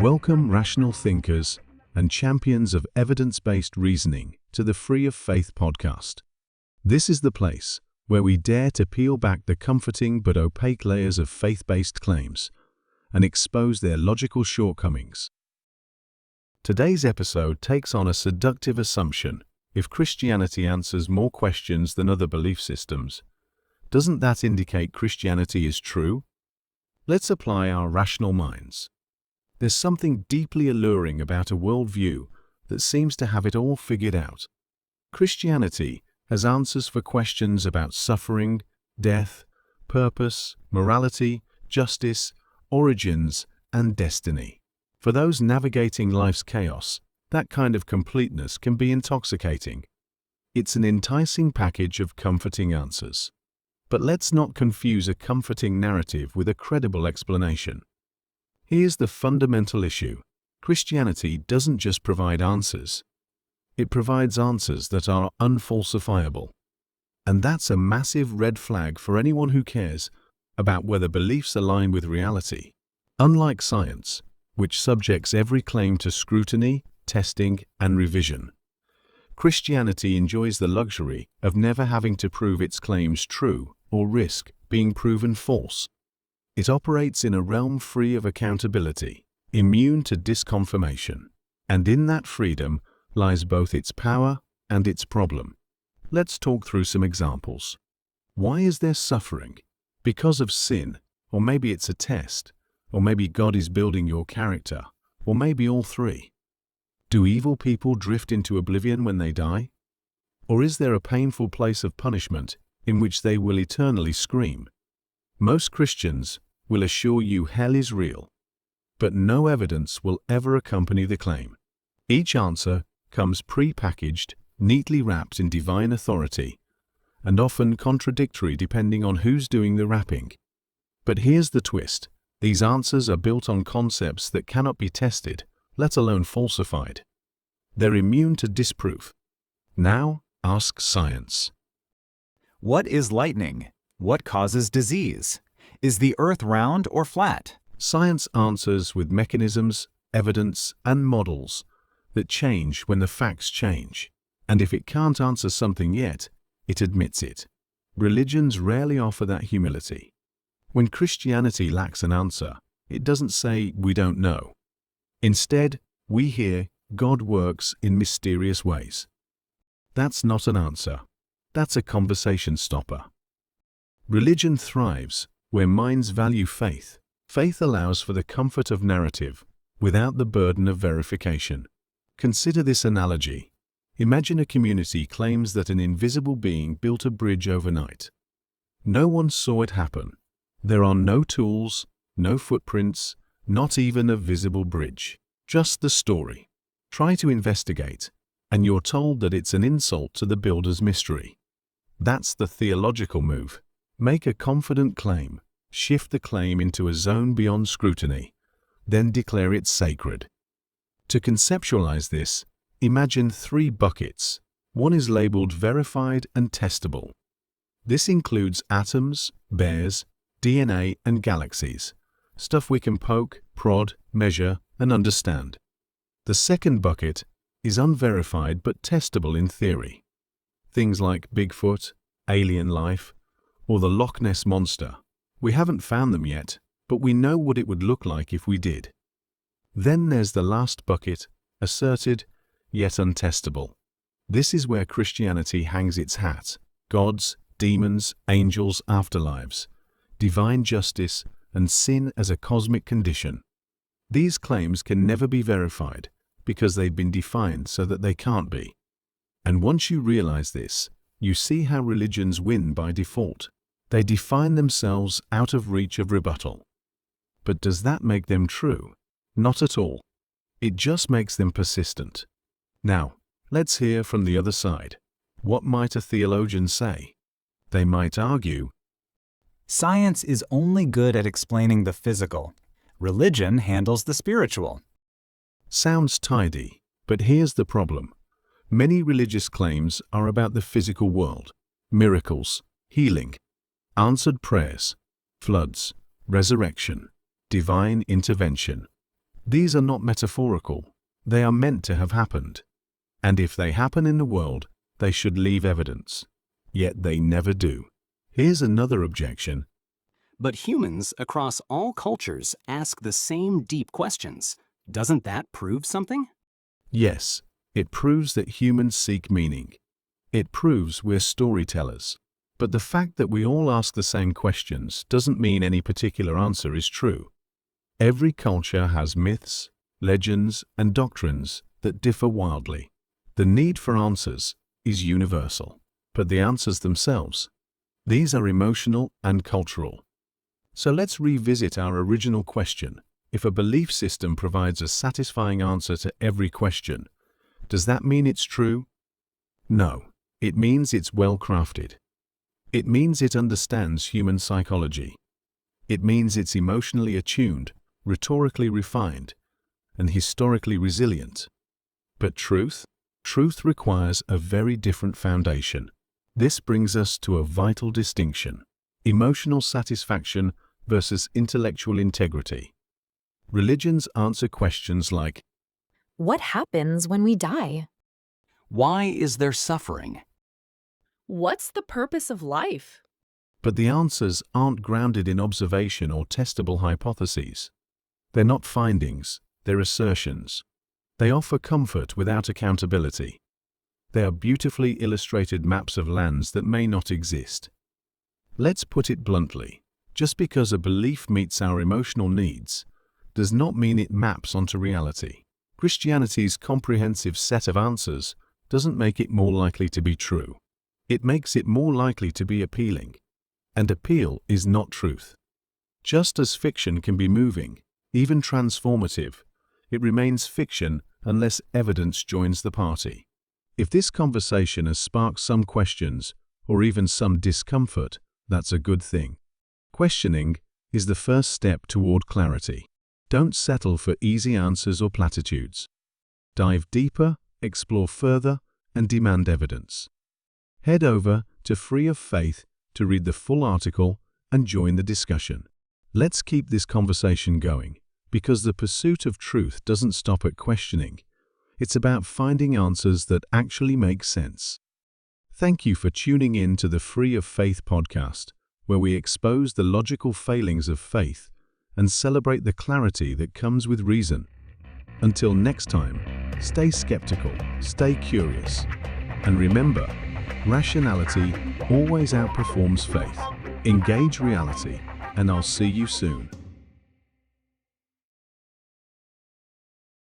Welcome, rational thinkers and champions of evidence-based reasoning, to the Free of Faith podcast. This is the place where we dare to peel back the comforting but opaque layers of faith-based claims and expose their logical shortcomings. Today's episode takes on a seductive assumption. If Christianity answers more questions than other belief systems, doesn't that indicate Christianity is true? Let's apply our rational minds. There's something deeply alluring about a worldview that seems to have it all figured out. Christianity has answers for questions about suffering, death, purpose, morality, justice, origins, and destiny. For those navigating life's chaos, that kind of completeness can be intoxicating. It's an enticing package of comforting answers. But let's not confuse a comforting narrative with a credible explanation. Here's the fundamental issue. Christianity doesn't just provide answers. It provides answers that are unfalsifiable. And that's a massive red flag for anyone who cares about whether beliefs align with reality. Unlike science, which subjects every claim to scrutiny, testing, and revision, Christianity enjoys the luxury of never having to prove its claims true or risk being proven false. It operates in a realm free of accountability, immune to disconfirmation, and in that freedom lies both its power and its problem. Let's talk through some examples. Why is there suffering? Because of sin, or maybe it's a test, or maybe God is building your character, or maybe all three. Do evil people drift into oblivion when they die? Or is there a painful place of punishment in which they will eternally scream? Most Christians will assure you hell is real, but no evidence will ever accompany the claim. Each answer comes pre-packaged, neatly wrapped in divine authority, and often contradictory depending on who's doing the wrapping. But here's the twist. These answers are built on concepts that cannot be tested, let alone falsified. They're immune to disproof. Now, ask science. What is lightning? What causes disease? Is the earth round or flat? Science answers with mechanisms, evidence, and models that change when the facts change. And if it can't answer something yet, it admits it. Religions rarely offer that humility. When Christianity lacks an answer, it doesn't say, "We don't know." Instead, we hear, "God works in mysterious ways." That's not an answer. That's a conversation stopper. Religion thrives where minds value faith. Faith allows for the comfort of narrative without the burden of verification. Consider this analogy. Imagine a community claims that an invisible being built a bridge overnight. No one saw it happen. There are no tools, no footprints, not even a visible bridge. Just the story. Try to investigate, and you're told that it's an insult to the builder's mystery. That's the theological move. Make a confident claim, shift the claim into a zone beyond scrutiny, then declare it sacred. To conceptualize this, imagine 3 buckets. One is labeled verified and testable. This includes atoms, bears, DNA, and galaxies, stuff we can poke, prod, measure, and understand. The second bucket is unverified but testable in theory. Things like Bigfoot, alien life, or the Loch Ness Monster. We haven't found them yet, but we know what it would look like if we did. Then there's the last bucket, asserted, yet untestable. This is where Christianity hangs its hat. Gods, demons, angels, afterlives, divine justice, and sin as a cosmic condition. These claims can never be verified because they've been defined so that they can't be. And once you realize this, you see how religions win by default. They define themselves out of reach of rebuttal. But does that make them true? Not at all. It just makes them persistent. Now, let's hear from the other side. What might a theologian say? They might argue, Science is only good at explaining the physical. Religion handles the spiritual. Sounds tidy, but here's the problem. Many religious claims are about the physical world, miracles, healing, answered prayers, floods, resurrection, divine intervention. These are not metaphorical. They are meant to have happened. And if they happen in the world, they should leave evidence. Yet they never do. Here's another objection. But humans across all cultures ask the same deep questions. Doesn't that prove something? Yes, it proves that humans seek meaning. It proves we're storytellers. But the fact that we all ask the same questions doesn't mean any particular answer is true. Every culture has myths, legends, and doctrines that differ wildly. The need for answers is universal, but the answers themselves, these are emotional and cultural. So let's revisit our original question. If a belief system provides a satisfying answer to every question, does that mean it's true? No, it means it's well crafted. It means it understands human psychology. It means it's emotionally attuned, rhetorically refined, and historically resilient. But truth? Truth requires a very different foundation. This brings us to a vital distinction: emotional satisfaction versus intellectual integrity. Religions answer questions like, what happens when we die? Why is there suffering? What's the purpose of life? but the answers aren't grounded in observation or testable hypotheses. They're not findings, they're assertions. They offer comfort without accountability. They are beautifully illustrated maps of lands that may not exist. Let's put it bluntly. Just because a belief meets our emotional needs does not mean it maps onto reality. Christianity's comprehensive set of answers doesn't make it more likely to be true. It makes it more likely to be appealing. And appeal is not truth. Just as fiction can be moving, even transformative, it remains fiction unless evidence joins the party. If this conversation has sparked some questions or even some discomfort, that's a good thing. Questioning is the first step toward clarity. Don't settle for easy answers or platitudes. Dive deeper, explore further, and demand evidence. Head over to Free of Faith to read the full article and join the discussion. Let's keep this conversation going, because the pursuit of truth doesn't stop at questioning. It's about finding answers that actually make sense. Thank you for tuning in to the Free of Faith podcast, where we expose the logical failings of faith and celebrate the clarity that comes with reason. Until next time, stay skeptical, stay curious, and remember, rationality always outperforms faith. Engage reality, and I'll see you soon.